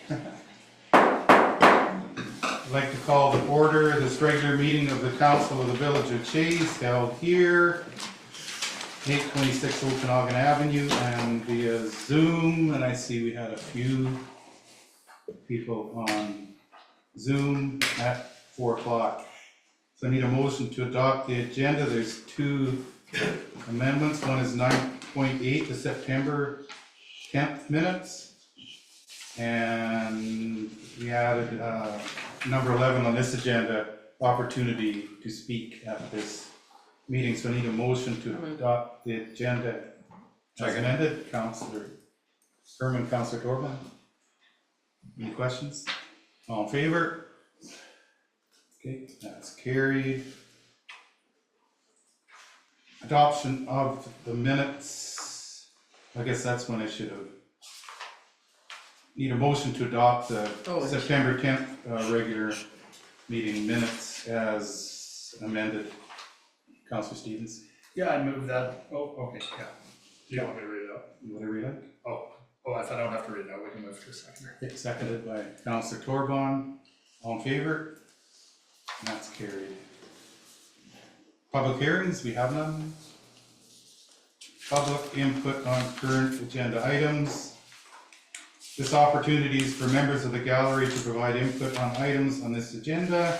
I'd like to call to order this regular meeting of the Council of the Village of Chase held here, 826 Okanagan Avenue, and via Zoom. And I see we had a few people on Zoom at 4 o'clock. So I need a motion to adopt the agenda. There's two amendments. One is 9.8, the September 10th minutes. And we added number 11 on this agenda, opportunity to speak at this meeting. So I need a motion to adopt the agenda as amended. Councillor Herman, Councillor Torban. Any questions? All in favor? Okay, that's carried. Adoption of the minutes. I guess that's when I should have. Need a motion to adopt the September 10th regular meeting minutes as amended. Councillor Stevens. Yeah, I move that. Oh, okay, yeah. Do you want me to read it out? Whatever you like. Oh, I thought I don't have to read it out. We can move to a second. Okay, seconded by Councillor Torban. All in favor? And that's carried. Public hearings, we have none. Public input on current agenda items. This opportunity is for members of the gallery to provide input on items on this agenda.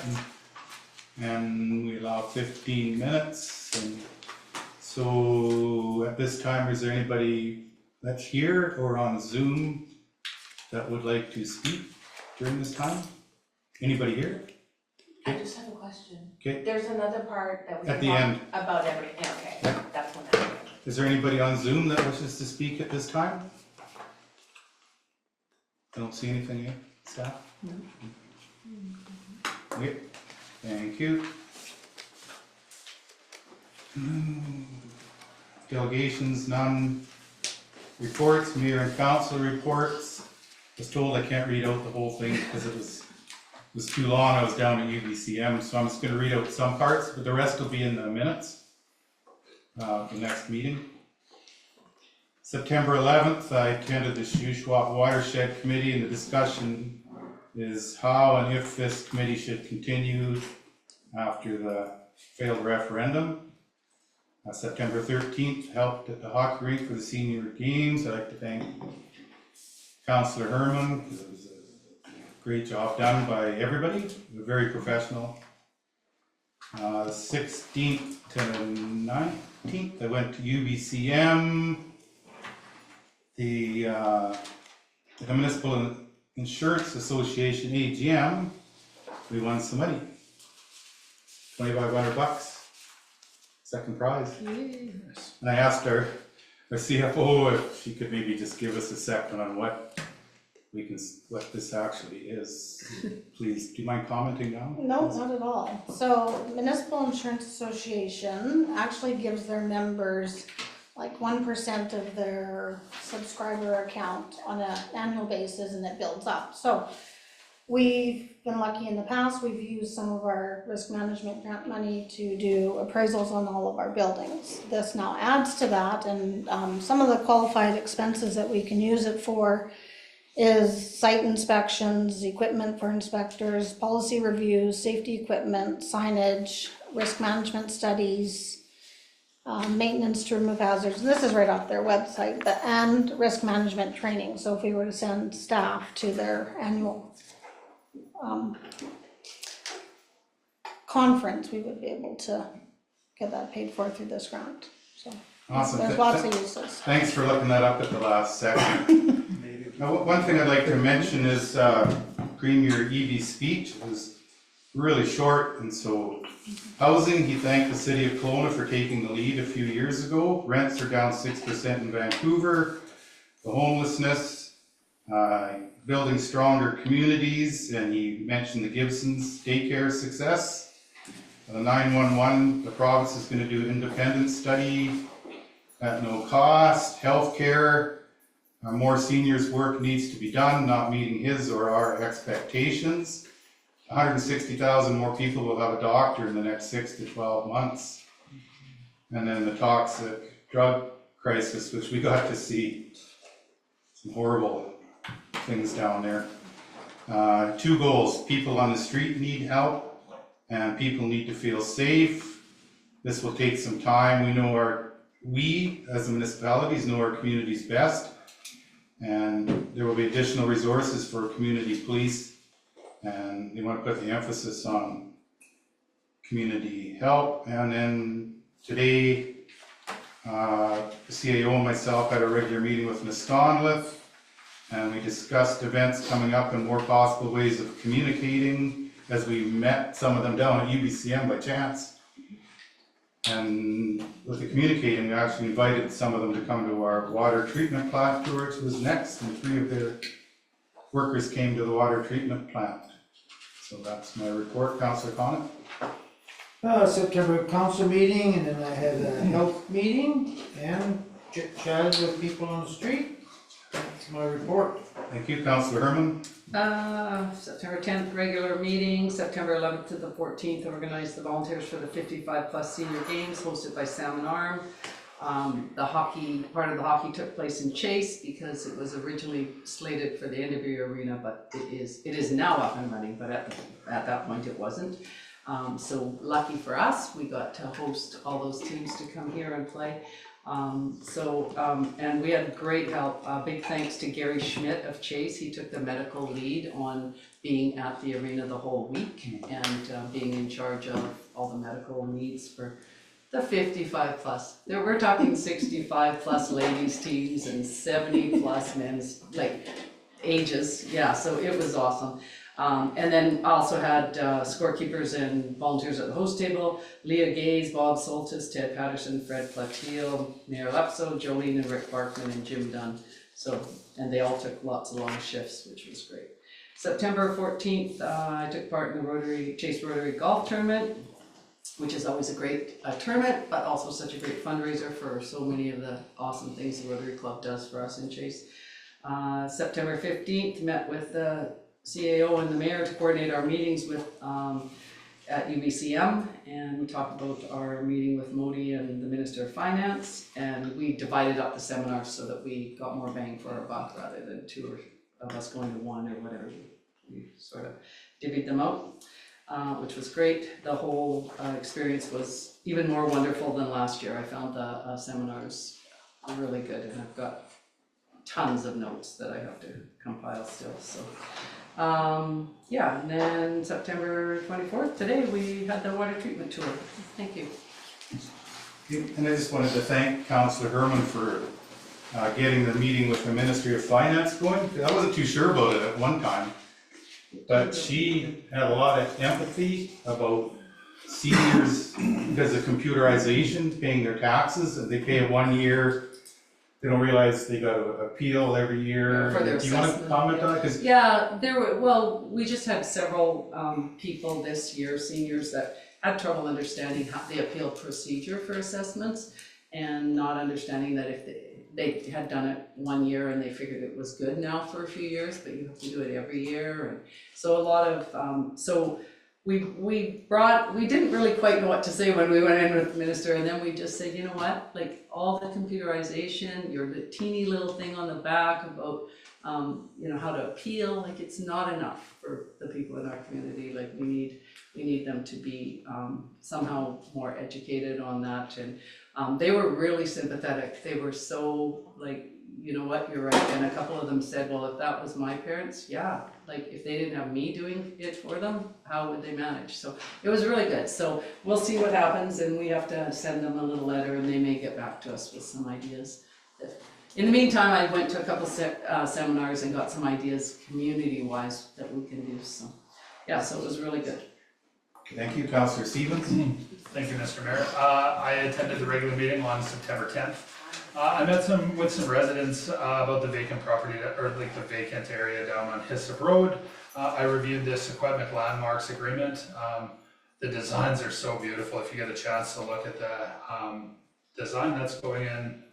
And we allow 15 minutes. And so at this time, is there anybody that's here or on Zoom that would like to speak during this time? Anybody here? I just have a question. Okay. There's another part that we At can the talk end. about everything, okay, Yeah. that's when that. Is there anybody on Zoom that wishes to speak at this time? I don't see anything yet, staff? No. Okay, thank you. Delegations, none. Reports, mayor and council reports. I was told I can't read out the whole thing because it was too long. I was down at UBCM, so I'm just gonna read out some parts, but the rest will be in the minutes. The next meeting. September 11th, I attended the Shuswap Watershed Committee, and the discussion is how and if this committee should continue after the failed referendum. September 13th, helped at the hockey rink for the senior games. I'd like to thank Councillor Herman, because it was a great job done by everybody, very professional. 16th to 19th, I went to UBCM. The Municipal Insurance Association AGM, we won some money, $2,500, second prize. Yes. And I asked our CFO if she could maybe just give us a second on what this actually is. Please, do you mind commenting now? No, not at all. So Municipal Insurance Association actually gives their members like 1% of their subscriber account on an annual basis, and it builds up. So we've been lucky in the past. We've used some of our risk management grant money to do appraisals on all of our buildings. This now adds to that, and some of the qualified expenses that we can use it for is site inspections, equipment for inspectors, policy reviews, safety equipment, signage, risk management studies, maintenance to remove hazards. And this is right off their website, and risk management training. So if we were to send staff to their annual conference, we would be able to get that paid for through this grant. So Awesome. there's lots of uses. Thanks for looking that up at the last second. Now, one thing I'd like to mention is Premier Eby's speech. It was really short, and so housing, he thanked the city of Kelowna for taking the lead a few years ago. Rents are down 6% in Vancouver. The homelessness, building stronger communities, and he mentioned the Gibson's daycare success. The 911, the province is going to do an independent study at no cost. Healthcare, more seniors work needs to be done, not meeting his or our expectations. 160,000 more people will have a doctor in the next 6 to 12 months. And then the toxic drug crisis, which we got to see some horrible things down there. Two goals: people on the street need help, and people need to feel safe. This will take some time. We as municipalities know our communities best, and there will be additional resources for community police, and they want to put the emphasis on community help. And then today, the CAO and myself had a regular meeting with Ms. Sconliffe, and we discussed events coming up and more possible ways of communicating, as we met some of them down at UBCM by chance. And with the communicating, we actually invited some of them to come to our water treatment plant tour, which was next, and 3 of their workers came to the water treatment plant. So that's my report, Councillor Connaught. September council meeting, and then I had a health meeting and chit chat with people on the street. That's my report. Thank you, Councillor Herman. September 10th, regular meeting, September 11th to the 14th, organized the volunteers for the 55+ senior games hosted by Salmon Arm. Part of the hockey took place in Chase because it was originally slated for the Enderby Arena, but it is now up and running, but at that point it wasn't. So lucky for us, we got to host all those teams to come here and play. And we had great help. Big thanks to Gary Schmidt of Chase. He took the medical lead on being at the arena the whole week and being in charge of all the medical needs for the 55+. We're talking 65+ ladies teams and 70+ men's ages. Yeah, so it was awesome. And then also had scorekeepers and volunteers at the host table: Leah Gaze, Bob Soltis, Ted Patterson, Fred Platil, Mayor Lepso, Jolene and Rick Barkman, and Jim Dunn. And they all took lots of long shifts, which was great. September 14th, I took part in the Chase Rotary Golf Tournament, which is always a great tournament, but also such a great fundraiser for so many of the awesome things the Rotary Club does for us in Chase. September 15th, met with the CAO and the mayor to coordinate our meetings with at UBCM, and we talked about our meeting with Modi and the Minister of Finance, and we divided up the seminars so that we got more bang for our buck rather than 2 of us going to one or whatever. We sort of divvied them out, which was great. The whole experience was even more wonderful than last year. I found the seminars really good, and I've got tons of notes that I have to compile still. So and then September 24th, today, we had the water treatment tour. Thank you. And I just wanted to thank Councillor Herman for getting the meeting with the Ministry of Finance going. I wasn't too sure about it at one time, but she had a lot of empathy about seniors because of computerization, paying their taxes, and they pay it 1 year. They don't realize they got to appeal every year. For their Do you want to assessment, comment on it? 'Cause Yeah, we just had several people this year, seniors, that had trouble understanding how the appeal procedure for assessments, and not understanding that if they had done it 1 year and they figured it was good now for a few years, but you have to do it every year. And so a lot of, we didn't really quite know what to say when we went in with the minister, and then we just said, you know what, like all the computerization, your teeny little thing on the back about how to appeal, like it's not enough for the people in our community. Like we need them to be somehow more educated on that. And they were really sympathetic. They were so like, you know what, you're right. And a couple of them said, well, if that was my parents, yeah, like if they didn't have me doing it for them, how would they manage? So it was really good. So we'll see what happens, and we have to send them a little letter, and they may get back to us with some ideas. In the meantime, I went to a couple seminars and got some ideas community-wise that we can do. So yeah, so it was really good. Thank you, Councillor Stevens. Thank you, Mr. Mayor. I attended the regular meeting on September 10th. I met with some residents about the vacant property, or like the vacant area down on Hyssop Road. I reviewed the Secwepemc Landmarks Agreement. The designs are so beautiful. If you get a chance to look at the design that's going in,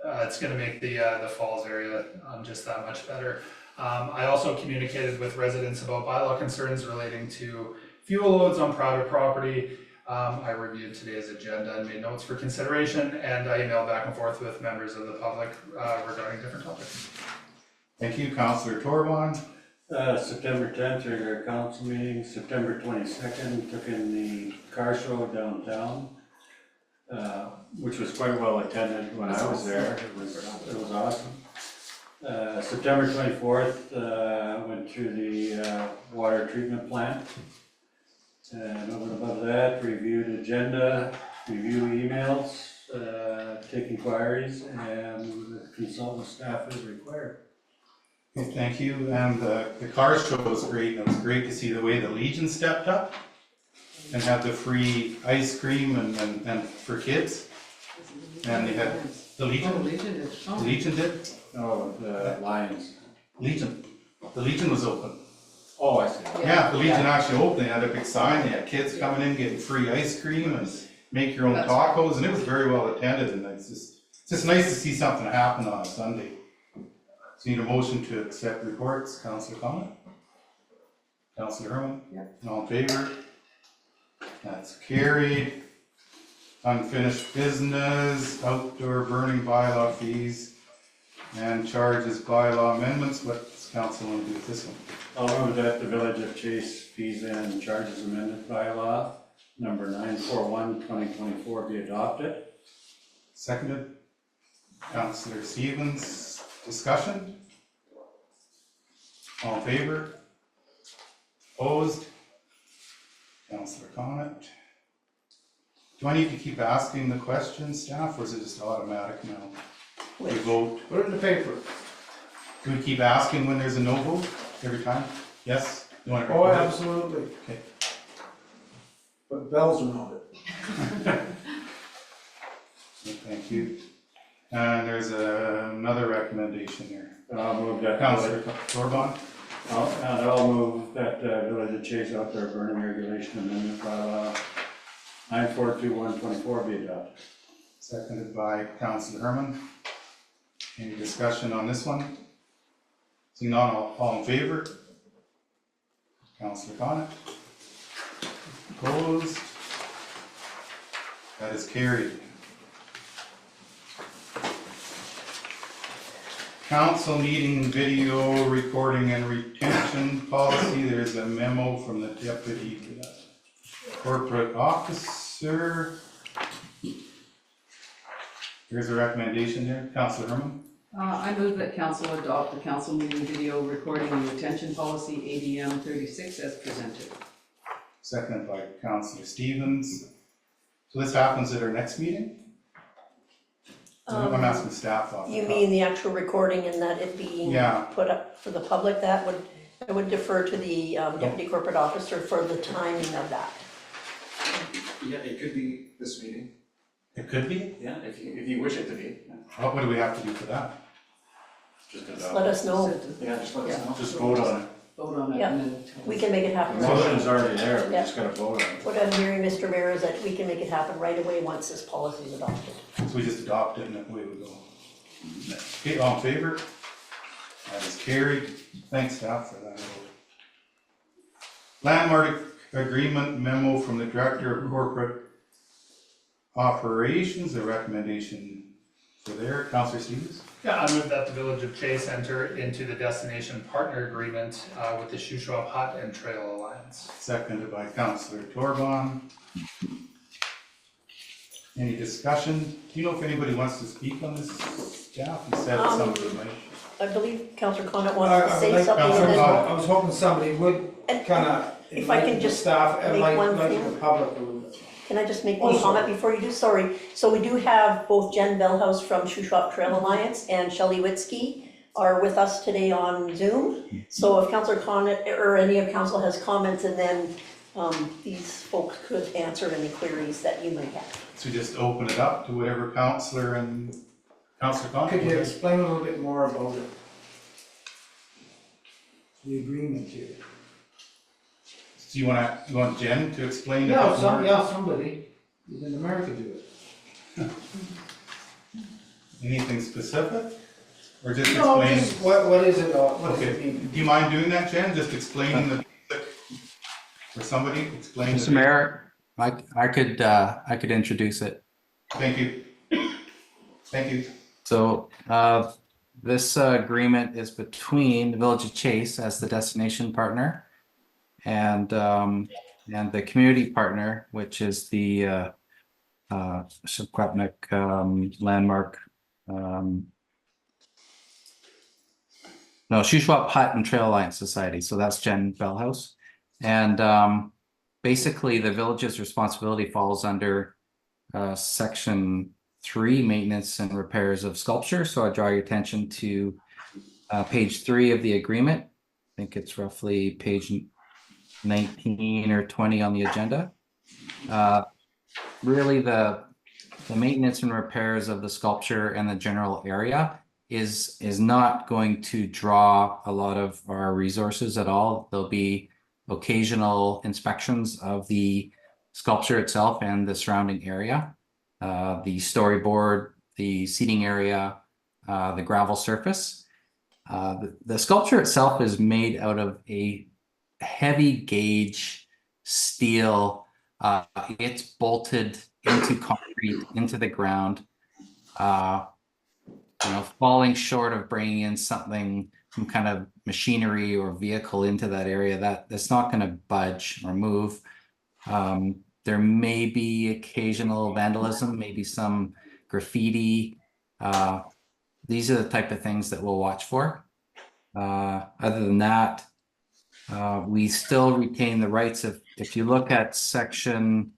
it's going to make the falls area just that much better. I also communicated with residents about bylaw concerns relating to fuel loads on private property. I reviewed today's agenda and made notes for consideration, and I emailed back and forth with members of the public regarding different topics. Thank you, Councillor Torban. September 10th, regular council meeting, September 22nd, took in the car show downtown, which was quite well attended when I was there. It was awesome. September 24th, went to the water treatment plant. And over and above that, reviewed agenda, review emails, take inquiries, and consultant staff is required. Okay, thank you, and the car show was great, it was great to see the way the Legion stepped up and had the free ice cream and for kids, and they had the Oh, Legion, Legion did, the oh, Legion did, Oh, the Lions. Legion, the Legion was open. Oh, I see. Yeah, the Legion actually opened, they had a big sign, they had kids coming in getting free ice cream and make your own That's tacos, and it was very well attended, and it's just nice to see something happen on a Sunday. So need a motion to accept reports, Councillor Connor? Councillor Herman? Yep. All in favor? That's carried. Unfinished business, outdoor burning bylaw fees, and charges bylaw amendments, what's council want to do with this one? I'll move that the Village of Chase fees and charges amended bylaw number 941/2024 be adopted. Seconded. Councillor Stevens, discussion? All in favor? Opposed? Councillor Connaught. Do I need to keep asking the question, staff, or is it just automatic now? We vote, Put it in the paper. do we keep asking when there's a no vote every time? Yes? You want to Oh, record it? absolutely. Okay. But bells around it. Thank you. And there's another recommendation here. I'll move that. Councillor Corbon? I'll move that Village of Chase outdoor burning regulation amendment bylaw 942/124 be adopted. Seconded by Councillor Herman. Any discussion on this one? Seeing none, all in favor? Councillor Connaught? Opposed? That is carried. Council meeting video recording and retention policy, there's a memo from the deputy corporate officer. Here's a recommendation there, Councillor Herman. I move that council adopt the council meeting video recording and retention policy ADM 36 as presented. Seconded by Councillor Stevens. So this happens at our next meeting? I'm asking staff off the You top. mean the actual recording and that it being Yeah. put up for the public, I would defer to the deputy corporate officer for the timing of that. Yeah, it could be this meeting, It could be? yeah, if you wish it to be, yeah. What do we have to do for that? Just Just adopt. let us know, Yeah, just let us Yeah. know. Just vote on it. Vote on it Yeah. and then tell we us. can make it The happen. motion's already there, we Yeah. just gotta vote on it. What I'm hearing, Mr. Mayor, is that we can make it happen right away once this policy is adopted. So we just adopt it and away we go. Okay, all in favor? That is carried. Thanks, staff, for that. Landmark agreement memo from the Director of Corporate Operations, a recommendation for there. Councillor Stevens? Yeah, I move that the Village of Chase enter into the destination partner agreement with the Shuswap Hut and Trail Alliance. Seconded by Councillor Torban. Any discussion? Do you know if anybody wants to speak on this, staff? You said something, right? I believe Councillor Connaught I wants to would say like- something and Councillor then, Connaught. I was hoping somebody would And kinda if I can enlighten the just staff and make like one thing. the public a little bit. can I just make Oh, one sorry. comment before you do? Sorry. So we do have both Jen Bellhouse from Shuswap Trail Alliance and Shelley Witzke are with us today on Zoom. So if Councillor Connaught or any of council has comments, and then these folks could answer any queries that you might have. So just open it up to whatever councillor and Councillor Connaught. Could you explain a little bit more about it? The agreement here. Do you want Jen to explain it? Somebody, in America do it. Anything specific? Or just No, explain? just what is it, what does it Okay, mean? do you mind doing that, Jen? Just explaining the, or somebody explain. Mr. Mayor, I could introduce it. Thank you. Thank you. So, this agreement is between the Village of Chase as the destination partner and the community partner, which is the Secwepemc landmark. No, Shuswap Hut and Trail Alliance Society. So that's Jen Bellhouse. And basically the village's responsibility falls under section 3, maintenance and repairs of sculpture. So I draw your attention to page 3 of the agreement. I think it's roughly page 19 or 20 on the agenda. Really the maintenance and repairs of the sculpture and the general area is not going to draw a lot of our resources at all. There'll be occasional inspections of the sculpture itself and the surrounding area, the storyboard, the seating area, the gravel surface. The sculpture itself is made out of a heavy gauge steel. It's bolted into concrete, into the ground. Falling short of bringing in some kind of machinery or vehicle into that area, that's not going to budge or move. There may be occasional vandalism, maybe some graffiti. These are the type of things that we'll watch for. Other than that, we still retain the rights of, if you look at section,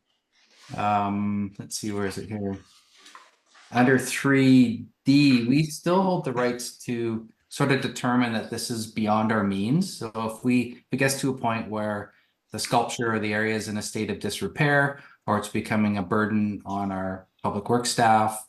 let's see, where is it here? Under 3D, we still hold the rights to sort of determine that this is beyond our means. So if it gets to a point where the sculpture or the area is in a state of disrepair, or it's becoming a burden on our public works staff,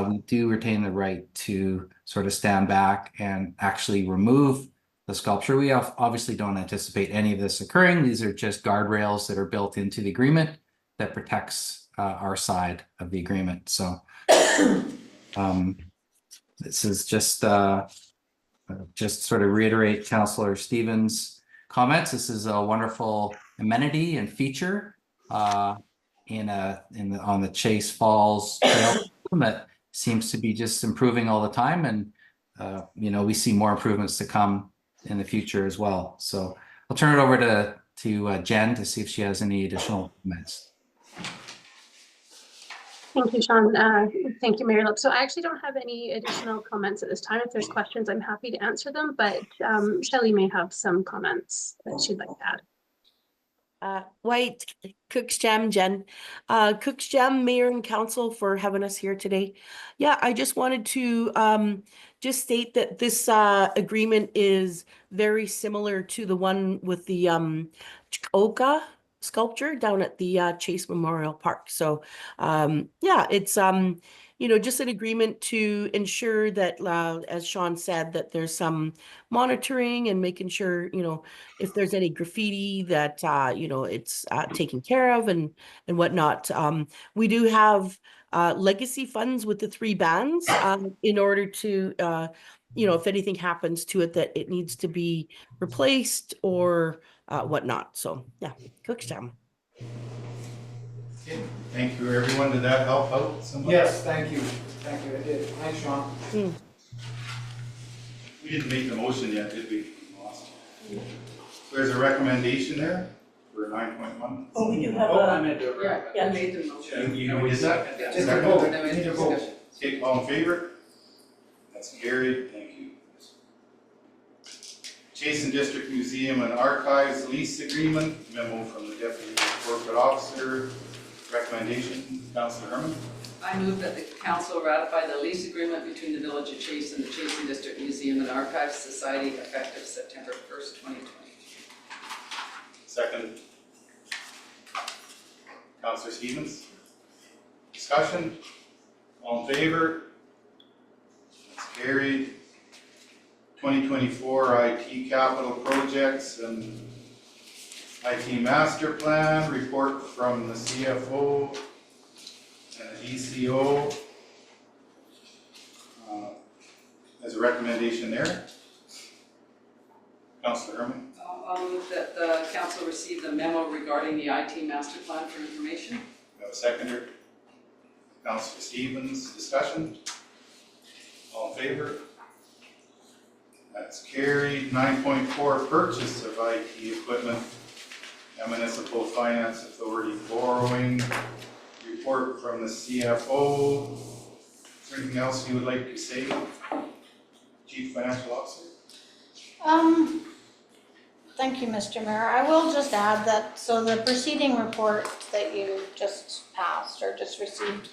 we do retain the right to sort of stand back and actually remove the sculpture. We obviously don't anticipate any of this occurring. These are just guardrails that are built into the agreement that protects our side of the agreement. So this is just sort of reiterate Councillor Stevens' comments. This is a wonderful amenity and feature on the Chase Falls Trail that seems to be just improving all the time, and we see more improvements to come in the future as well. So I'll turn it over to Jen to see if she has any additional comments. Thank you, Sean. Thank you, Mayor Lipp. So I actually don't have any additional comments at this time. If there's questions, I'm happy to answer them, but Shelley may have some comments that she'd like to add. White, Cook's Jam, Jen. Cook's Jam, Mayor and Council for having us here today. Yeah, I just wanted to just state that this agreement is very similar to the one with the Oka sculpture down at the Chase Memorial Park. So yeah, it's just an agreement to ensure that, as Sean said, that there's some monitoring and making sure, if there's any graffiti that, it's taken care of and whatnot. We do have legacy funds with the 3 bands in order to, if anything happens to it, that it needs to be replaced or whatnot. So yeah, Cook's Jam. Okay, thank you, everyone. Did that help out somebody? Yes, thank you. Thank you, I did. Thanks, Sean. We didn't make the motion yet, did we? Lost. So there's a recommendation there for 9.1. Oh, we do have I a, meant to. yeah. I made the motion. You did that? Yeah. Just a Second? vote. Then we Need a have vote. discussion. Okay, all in favor? That's carried, thank you. Jason District Museum and Archives lease agreement, memo from the Deputy Corporate Officer, recommendation, Councillor Herman. I move that the council ratify the lease agreement between the Village of Chase and the Chase District Museum and Archives Society effective September 1st, 2020. Second. Councillor Stevens. Discussion, all in favor? That's carried. 2024 IT capital projects and IT master plan, report from the CFO and the DCO. As a recommendation there. Councillor Herman. I'll move that the council receive the memo regarding the IT master plan for information. We have a seconder. Councillor Stevens, discussion. All in favor? That's carried. 9.4, purchase of IT equipment and municipal finance authority borrowing. Report from the CFO. Is there anything else you would like to say, Chief Financial Officer? Thank you, Mr. Mayor. I will just add that, so the preceding report that you just passed or just received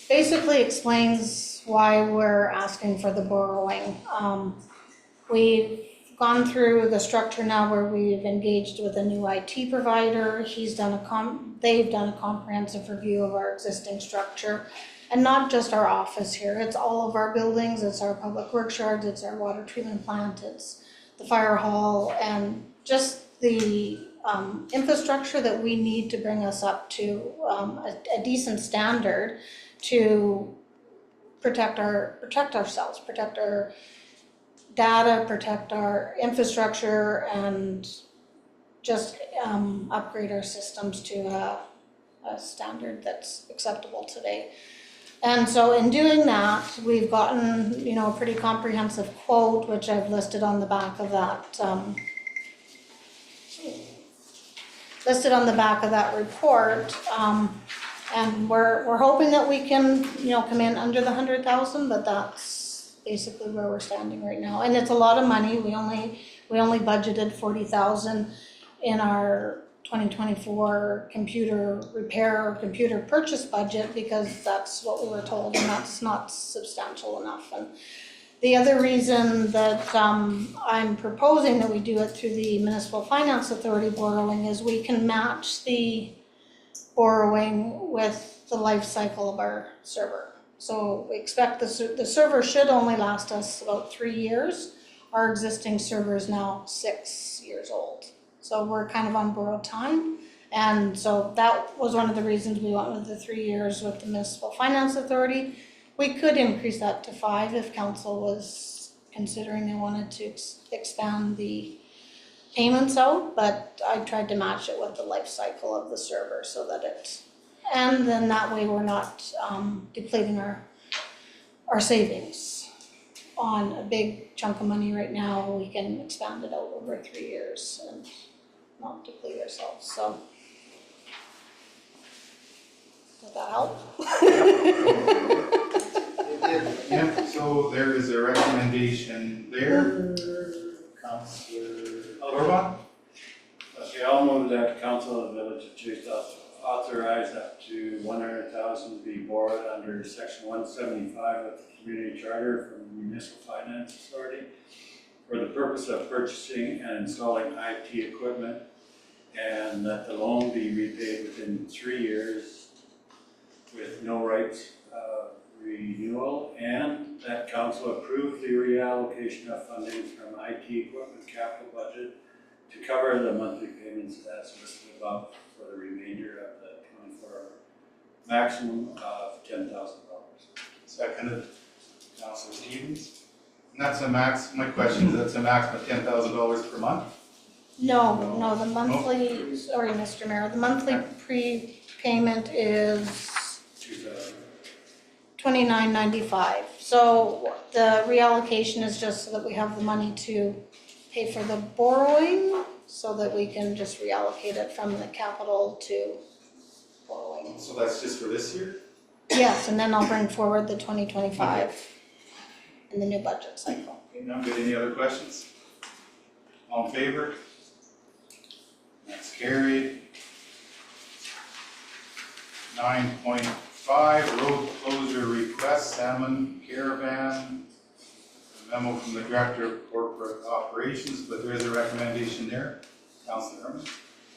basically explains why we're asking for the borrowing. We've gone through the structure now where we've engaged with a new IT provider. They've done a comprehensive review of our existing structure. And not just our office here, it's all of our buildings, it's our public works yards, it's our water treatment plant, it's the fire hall, and just the infrastructure that we need to bring us up to a decent standard to protect ourselves, protect our data, protect our infrastructure, and just upgrade our systems to a standard that's acceptable today. And so in doing that, we've gotten, a pretty comprehensive quote, which I've listed on the back of that, report. And we're hoping that we can, come in under the 100,000, but that's basically where we're standing right now. And it's a lot of money. We only budgeted 40,000 in our 2024 computer repair or computer purchase budget because that's what we were told, and that's not substantial enough. And the other reason that I'm proposing that we do it through the Municipal Finance Authority borrowing is we can match the borrowing with the life cycle of our server. So we expect the server should only last us about 3 years. Our existing server is now 6 years old. So we're kind of on borrowed time. And so that was one of the reasons we went with the 3 years with the Municipal Finance Authority. We could increase that to 5 if council was considering they wanted to expand the payments out, but I tried to match it with the life cycle of the server so that and then that way we're not depleting our savings on a big chunk of money right now. We can expand it out over 3 years and not deplete ourselves, so. Does that help? Yeah, so there is a recommendation there. Councillor Orban? Okay, I'll move that council of the village of Chase authorize up to 100,000 to be borrowed under section 175 of the community charter from the Municipal Finance Authority for the purpose of purchasing and installing IT equipment, and that the loan be repaid within 3 years with no rights of renewal, and that council approve the reallocation of funding from IT equipment capital budget to cover the monthly payments as listed above for the remainder of the 24 maximum of $10,000. Seconded, Councillor Stevens. And that's a max, my question is, that's a maximum of $10,000 per month? No, the monthly, sorry, Mr. Mayor, the monthly prepayment is $29.95. So the reallocation is just so that we have the money to pay for the borrowing, so that we can just reallocate it from the capital to borrowing. So that's just for this year? Yes, and then I'll bring forward the 2025 in the new budget cycle. Okay, now good, any other questions? All in favor? That's carried. 9.5, road closure request, Salmon Caravan. A memo from the Director of Corporate Operations, but there is a recommendation there. Councillor Herman.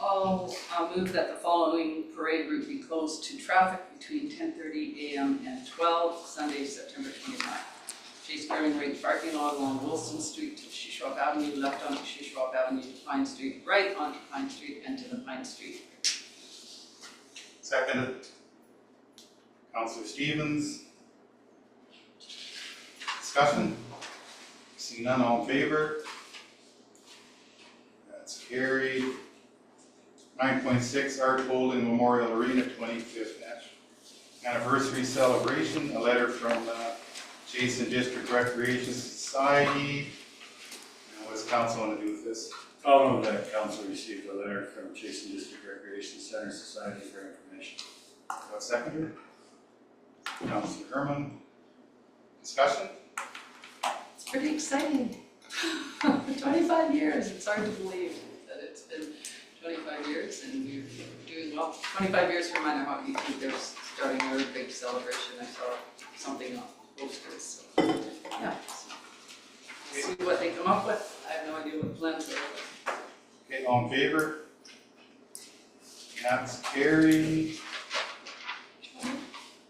I'll move that the following parade route be closed to traffic between 10:30 a.m. and 12, Sunday, September 29th. Chase Clearing Range parking lot along Wilson Street to Shishwap Avenue, left onto Shishwap Avenue to Pine Street, right onto Pine Street and to the Pine Street. Seconded. Councillor Stevens. Discussion? Seeing none, all in favor? That's carried. 9.6, Art Holding Memorial Arena 25th Anniversary Celebration. A letter from Jason District Recreation Society. council want to do with this? I'll move that council received a letter from Chasen District Recreation Center Society for information. Got seconded? Councilor Herman. Discussion? It's pretty exciting. 25 years, it's hard to believe that it's been 25 years and we're doing well. 25 years for Minor Hockey Team, they're starting a big celebration. I saw something on posters, so, yeah. See what they come up with. I have no idea what the plans are. Okay, all in favor? That's carried.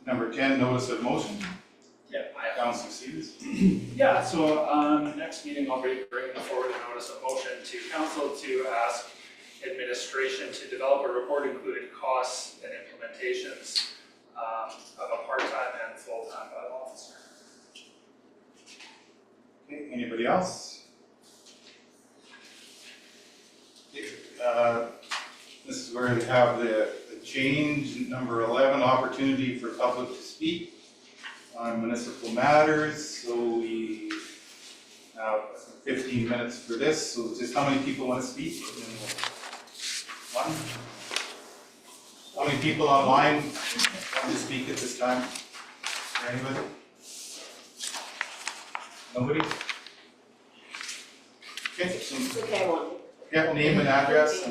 Number 10, notice of motion. Yeah, Councilor Stevens. Yeah, so next meeting, I'll be bringing forward a notice of motion to council to ask administration to develop a report including costs and implementations of a part-time and full-time bylaw officer. Okay, anybody else? This is where we have the change, number 11, opportunity for public to speak on municipal matters. So we have 15 minutes for this. So just how many people want to speak? One? How many people online want to speak at this time? Anybody? Nobody? Okay, so Okay, one. yeah, name and address.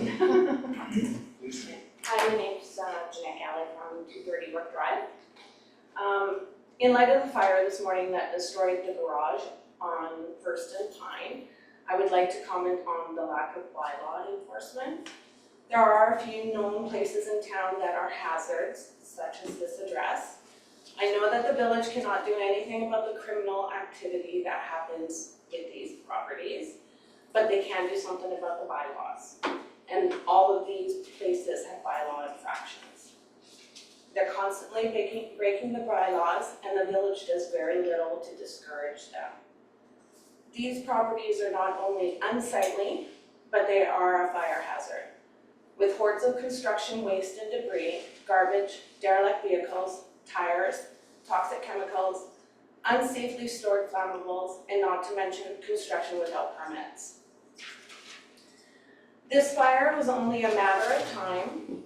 Please. Hi, my name's Jeanette Galley from 230 Brook Drive. In light of the fire this morning that destroyed the garage on First and Pine, I would like to comment on the lack of bylaw enforcement. There are a few known places in town that are hazards, such as this address. I know that the village cannot do anything about the criminal activity that happens with these properties, but they can do something about the bylaws. And all of these places have bylaw infractions. They're constantly breaking the bylaws, and the village does very little to discourage them. These properties are not only unsightly, but they are a fire hazard. With hordes of construction waste and debris, garbage, derelict vehicles, tires, toxic chemicals, unsafely stored flammables, and not to mention construction without permits. This fire was only a matter of time,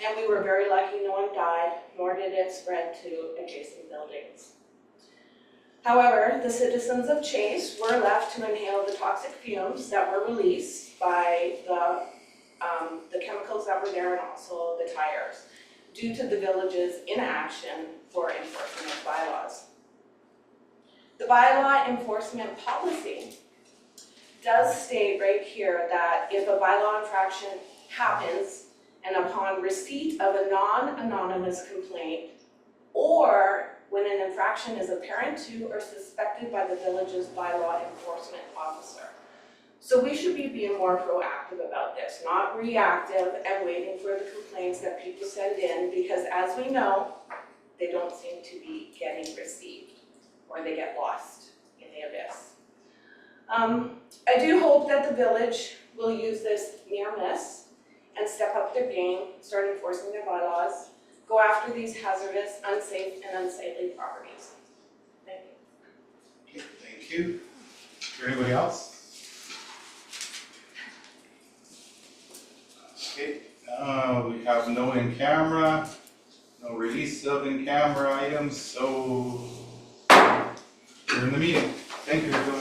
and we were very lucky no one died, nor did it spread to adjacent buildings. However, the citizens of Chase were left to inhale the toxic fumes that were released by the chemicals that were there and also the tires, due to the village's inaction for enforcement of bylaws. The bylaw enforcement policy does state right here that if a bylaw infraction happens and upon receipt of a non-anonymous complaint, or when an infraction is apparent to or suspected by the village's bylaw enforcement officer. So we should be being more proactive about this, not reactive and waiting for the complaints that people send in, because as we know, they don't seem to be getting received, or they get lost in the abyss. I do hope that the village will use this near miss and step up their game, start enforcing their bylaws, go after these hazardous, unsafe, and unsightly properties. Thank you. Okay, thank you. Is there anybody else? Okay, we have no in camera, no release of in camera items, so we're in the meeting. Thank you, everyone.